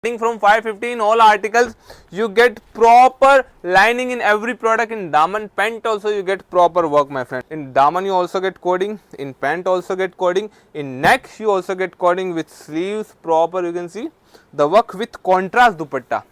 Starting from 550 in all articles, you get proper lining in every product. In daman pant also you get proper work, my friend. In daman you also get coding, in pant also get coding, in neck you also get coding with sleeves proper. You can see the work with contrast dupatta.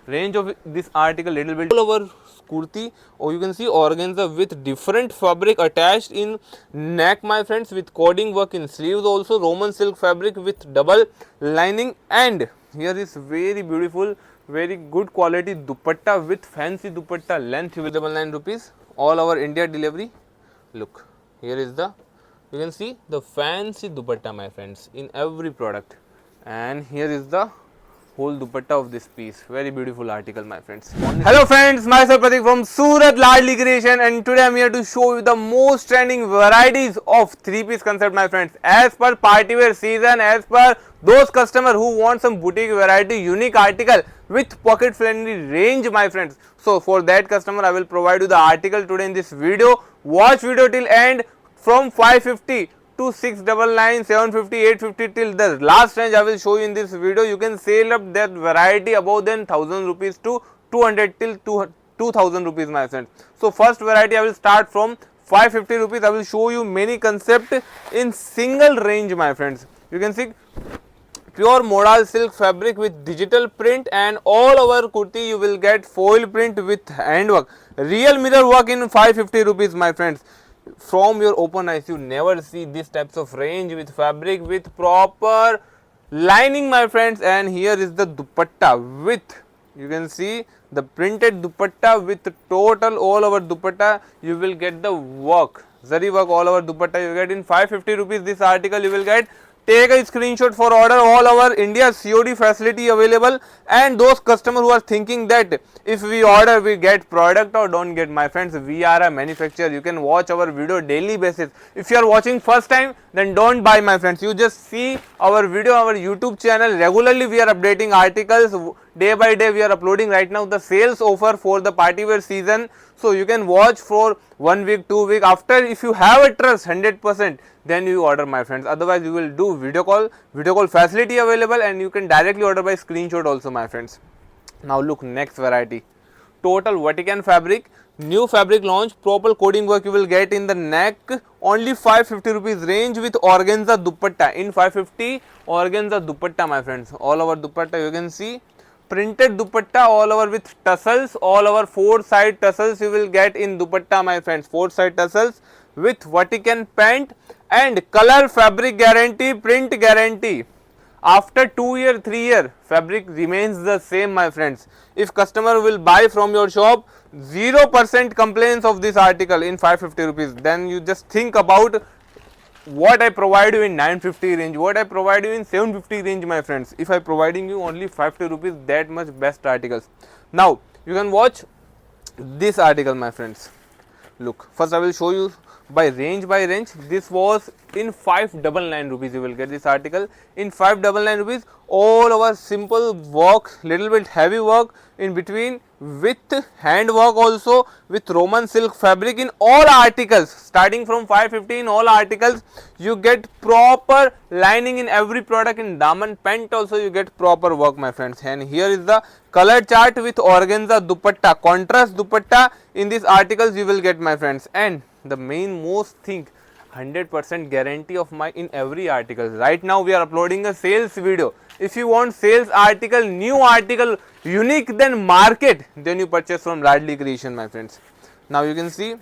Range of this article little bit all over kurti, or you can see organza with different fabric attached in neck, my friends, with coding work in sleeves also, Roman silk fabric with double lining, and here is very beautiful, very good quality dupatta with fancy dupatta length with 999 rupees, all over India delivery. Look, here is the, you can see the fancy dupatta, my friends, in every product, and here is the whole dupatta of this piece. Very beautiful article, my friends. Hello friends, myself Pratik from Surat Ladli Creation, and today I am here to show you the most trending varieties of 3-piece concept, my friends. As per party wear season, as per those customer who want some boutique variety, unique article with pocket friendly range, my friends. So for that customer I will provide you the article today in this video. Watch video till end. From 550 to 699, 750, 850 till the last range I will show you in this video. You can sell up that variety above than 1000 rupees to 200 till 2000 rupees, my friends. So first variety I will start from 550 rupees. I will show you many concept in single range, my friends. You can see pure modal silk fabric with digital print, and all over kurti you will get foil print with handwork, real mirror work in 550 rupees, my friends. From your open eyes you never see this types of range with fabric with proper lining, my friends. And here is the dupatta with, you can see the printed dupatta with total all over dupatta. You will get the work, zari work all over dupatta. You get in 550 rupees this article. You will get, take a screenshot for order, all over India COD facility available. And those customers who are thinking that if we order we get product or don't get, my friends, we are a manufacturer. You can watch our video daily basis. If you are watching first time, then don't buy, my friends. You just see our video, our YouTube channel. Regularly we are updating articles, day by day we are uploading. Right now the sales offer for the party wear season, so you can watch for 1 week, 2 week. After, if you have a trust 100%, then you order, my friends. Otherwise you will do video call facility available, and you can directly order by screenshot also, my friends. Now look, next variety, total Vatican fabric, new fabric launch, proper coding work you will get in the neck, only 550 rupees range with organza dupatta. In 550 organza dupatta, my friends, all over dupatta. You can see printed dupatta all over with tassels, all over 4 side tassels you will get in dupatta, my friends. 4 side tassels with Vatican pant, and color fabric guarantee, print guarantee. After 2 year, 3 year, fabric remains the same, my friends. If customer will buy from your shop, 0% complaints of this article in 550 rupees. Then you just think about what I provide you in 950 range, what I provide you in 750 range, my friends. If I providing you only 50 rupees, that much best articles. Now you can watch this article, my friends. Look, first I will show you by range. This was in 599 rupees. You will get this article in 599 rupees. All over simple work, little bit heavy work in between with hand work also, with Roman silk fabric in all articles. Starting from 550 in all articles you get proper lining in every product. In daman pant also you get proper work, my friends. And here is the color chart with organza dupatta, contrast dupatta in these articles you will get, my friends. And the main most thing, 100% guarantee of my in every article. Right now we are uploading a sales video. If you want sales article, new article, unique than market, then you purchase from Ladli Creation, my friends. Now you can see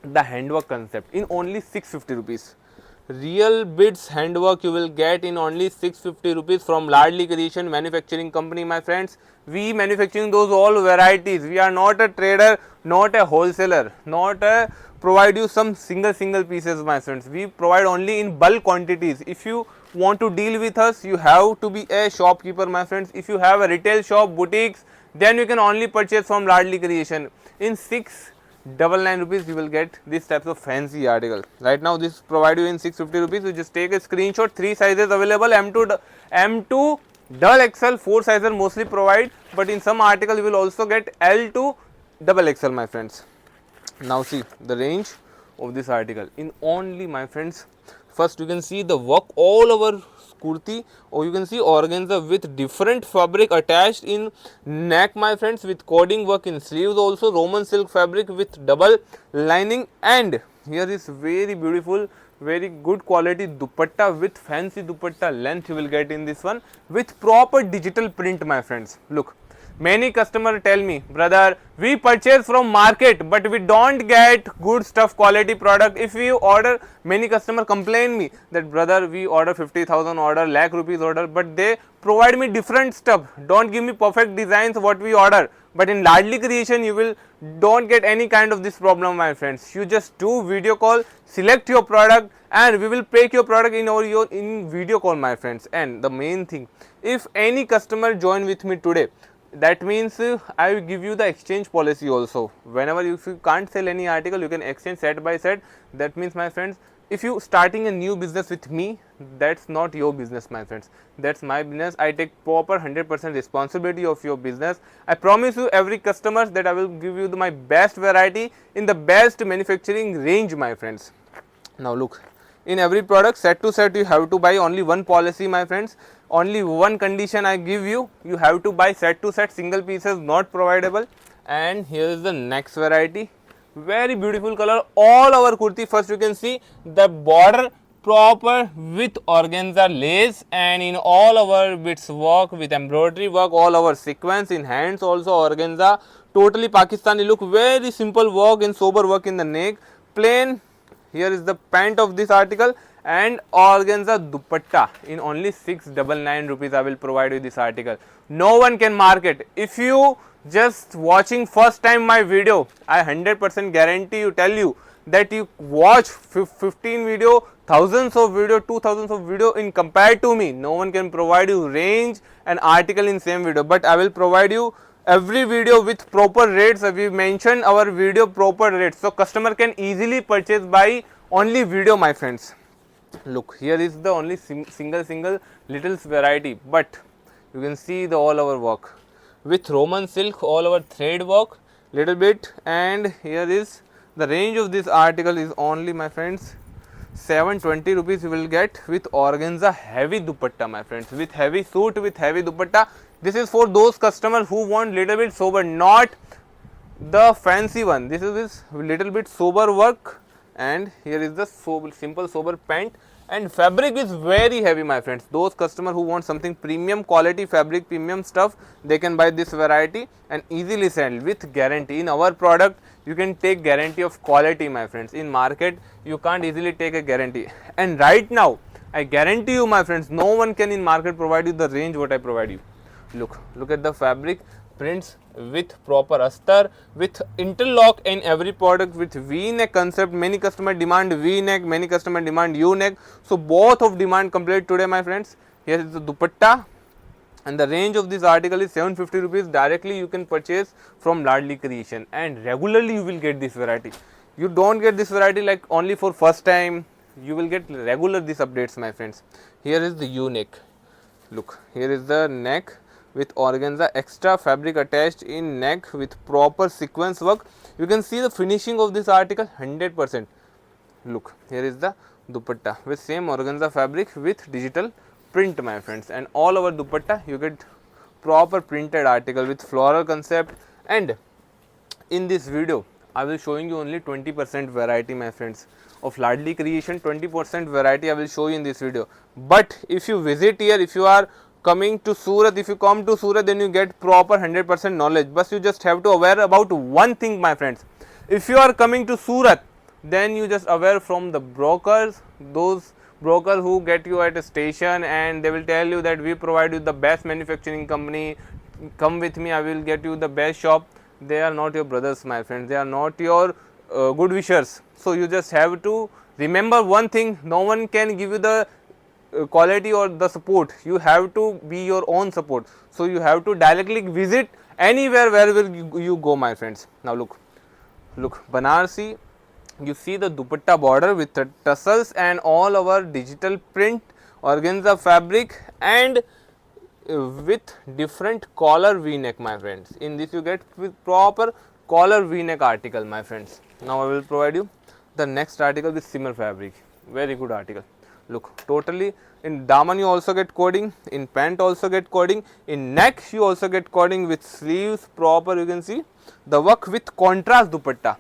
the handwork concept in only 650 rupees. Real bits handwork you will get in only 650 rupees from Ladli Creation manufacturing company, my friends. We manufacturing those all varieties. We are not a trader, not a wholesaler, not a provide you some single pieces, my friends. We provide only in bulk quantities. If you want to deal with us, you have to be a shopkeeper, my friends. If you have a retail shop, boutiques, then you can only purchase from Ladli Creation. In 699 rupees you will get this types of fancy article. Right now this provide you in 650 rupees. You just take a screenshot. 3 sizes available, M2 double XL, 4 sizes mostly provide, but in some article you will also get L to double XL, my friends. Now see the range of this article in only, my friends. First you can see the work all over kurti, or you can see organza with different fabric attached in neck, my friends, with coding work in sleeves, also Roman silk fabric with double lining, and here is very beautiful, very good quality dupatta with fancy dupatta length you will get in this one with proper digital print, my friends. Look, many customers tell me, brother, we purchase from market but we don't get good stuff, quality product. If we order, many customers complain me that, brother, we order 50,000 order, lakh rupees order, but they provide me different stuff, don't give me perfect designs what we order. But in Ladli Creation you will don't get any kind of this problem, my friends. You just do video call, select your product, and we will pack your product in video call, my friends. And the main thing, if any customer join with me today, that means I will give you the exchange policy also. Whenever if you can't sell any article, you can exchange set by set. That means, my friends, if you starting a new business with me, that's not your business, my friends, that's my business. I take proper 100% responsibility of your business. I promise you every customer that I will give you my best variety in the best manufacturing range, my friends. Now look, in every product set to set you have to buy only one policy, my friends. Only one condition I give you, you have to buy set to set, single pieces not providable. And here is the next variety, very beautiful color, all our kurti. First you can see the border proper with organza lace, and in all our bits work with embroidery work, all our sequence in hands also organza, totally Pakistani look, very simple work in sober work in the neck, plain. Here is the pant of this article, and organza dupatta in only 699 rupees I will provide you this article. No one can market. If you just watching first time my video, I 100% guarantee you, tell you that you watch 15 video, thousands of video, 2000s of video in compared to me, no one can provide you range and article in same video. But I will provide you every video with proper rates. We mention our video proper rates, so customer can easily purchase by only video, my friends. Look, here is the only single little variety, but you can see the all our work with Roman silk, all our thread work little bit. And here is the range of this article is only, my friends, 720 rupees you will get with organza heavy dupatta, my friends, with heavy suit with heavy dupatta. This is for those customers who want little bit sober, not the fancy one. This is little bit sober work, and here is the simple sober pant, and fabric is very heavy, my friends. Those customers who want something premium quality fabric, premium stuff, they can buy this variety and easily sell with guarantee. In our product you can take guarantee of quality, my friends. In market you can't easily take a guarantee, and right now I guarantee you, my friends, no one can in market provide you the range what I provide you. Look at the fabric prints with proper astar, with interlock in every product, with V-neck concept. Many customer demand V-neck, many customer demand U-neck, so both of demand complete today, my friends. Here is the dupatta, and the range of this article is 750 rupees. Directly you can purchase from Ladli Creation, and regularly you will get this variety. You don't get this variety like only for first time, you will get regular these updates, my friends. Here is the U-neck. Look, here is the neck with organza extra fabric attached in neck with proper sequence work. You can see the finishing of this article 100%. Look, here is the dupatta with same organza fabric with digital print, my friends, and all over dupatta you get proper printed article with floral concept. And in this video I will showing you only 20% variety, my friends, of Ladli Creation. 20% variety I will show you in this video. But if you visit here, if you are coming to Surat, if you come to Surat, then you get proper 100% knowledge. But you just have to aware about one thing, my friends. If you are coming to Surat, then you just aware from the brokers, those brokers who get you at a station and they will tell you that we provide you the best manufacturing company, come with me, I will get you the best shop. They are not your brothers, my friends, they are not your good wishers. So you just have to remember one thing, no one can give you the quality or the support, you have to be your own support. So you have to directly visit anywhere wherever you go, my friends. Now look Banarsi, you see the dupatta border with the tassels and all our digital print organza fabric, and with different collar V-neck, my friends. In this you get with proper collar V-neck article, my friends. Now I will provide you the next article with simmer fabric, very good article. Look, totally In daman you also get coding, in pant also get coding, in neck you also get coding with sleeves proper, you can see the work with contrast dupatta.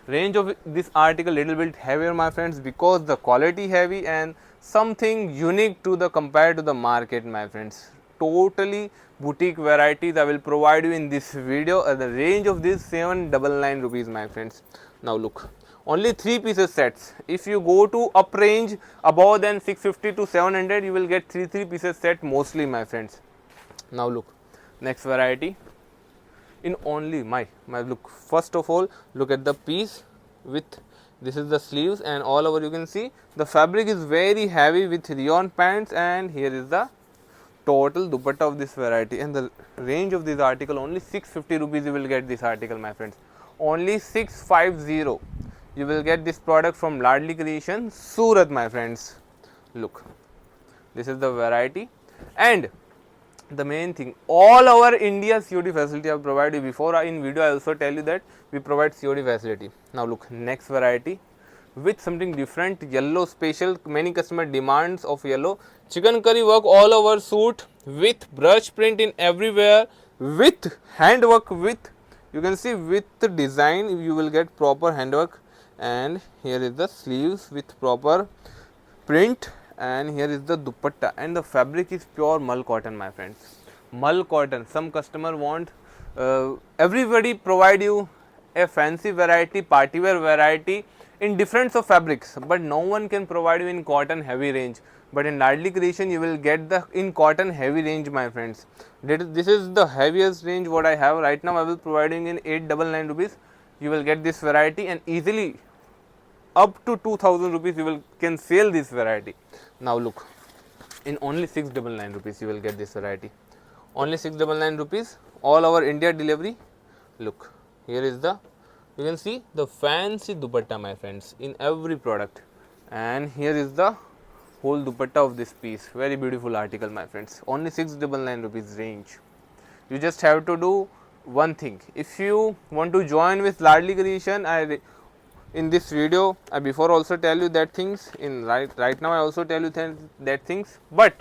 Range of this article little bit heavier my friends, because the quality heavy and something unique to the compared to the market my friends. Totally boutique varieties I will provide you in this video at the range of this 799 rupees my friends. Now look, only 3 pieces sets. If you go to up range above than 650 to 700, you will get 3 pieces set mostly my friends. Now look, next variety in only my look. First of all, look at the piece with this is the sleeves and all over you can see the fabric is very heavy with rayon pants, and here is the total dupatta of this variety, and the range of this article only 650 rupees you will get this article my friends. Only 650 you will get this product from Ladli Creation, Surat my friends. Look, this is the variety, and the main thing, all our India COD facility I have provided before in video. I also tell you that we provide COD facility. Now look, next variety with something different, yellow special, many customer demands of yellow, chicken curry work all over suit with brush print in everywhere, with handwork, with you can see with the design you will get proper handwork, and here is the sleeves with proper print, and here is the dupatta, and the fabric is pure mull cotton my friends. Mull cotton, some customer want everybody provide you a fancy variety, party wear variety in different of fabrics, but no one can provide you in cotton heavy range. But in Ladli Creation you will get the in cotton heavy range my friends. This is the heaviest range what I have right now. I will providing in 899 rupees. You will get this variety, and easily up to 2000 rupees you will can sell this variety. Now look, in only 699 rupees you will get this variety. Only 699 rupees, all over India delivery. Look, here is the, you can see the fancy dupatta my friends in every product, and here is the whole dupatta of this piece. Very beautiful article my friends. Only 699 rupees range. You just have to do one thing. If you want to join with Ladli Creation, in this video I before also tell you that things, in right now I also tell you that things, but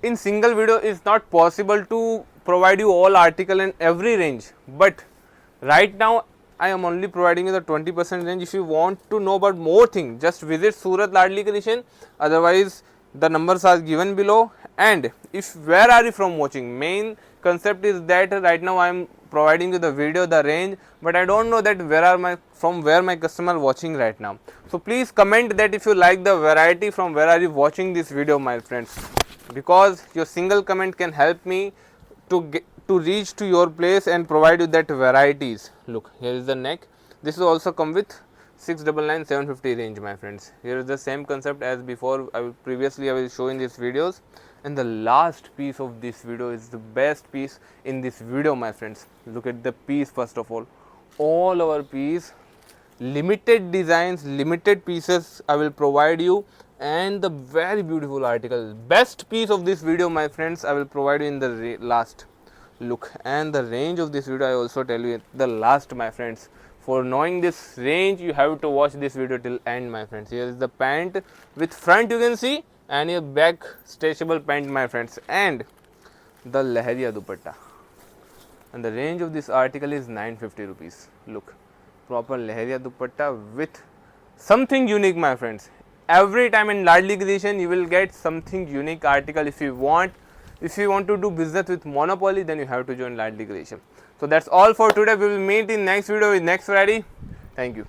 in single video is not possible to provide you all article in every range. But right now I am only providing you the 20% range. If you want to know about more things, just visit Surat Ladli Creation, otherwise the numbers are given below. And if where are you from watching, main concept is that right now I am providing you the video, the range, but I don't know that from where my customer watching right now. So please comment that if you like the variety, from where are you watching this video my friends, because your single comment can help me to reach to your place and provide you that varieties. Look, here is the neck. This will also come with 699 750 range my friends. Here is the same concept as before. I will show in these videos. And the last piece of this video is the best piece in this video my friends. Look at the piece. First of all our piece, limited designs, limited pieces I will provide you, and the very beautiful article, best piece of this video my friends, I will provide you in the last. Look, and the range of this video I also tell you at the last my friends. For knowing this range you have to watch this video till end my friends. Here is the pant with front you can see, and a back stretchable pant my friends, and the Lehariya dupatta, and the range of this article is 950 rupees. Look, proper Lehariya dupatta with something unique my friends. Every time in Ladli Creation you will get something unique article. If you want to do business with monopoly, then you have to join Ladli Creation. So that's all for today. We will meet in next video with next variety. Thank you.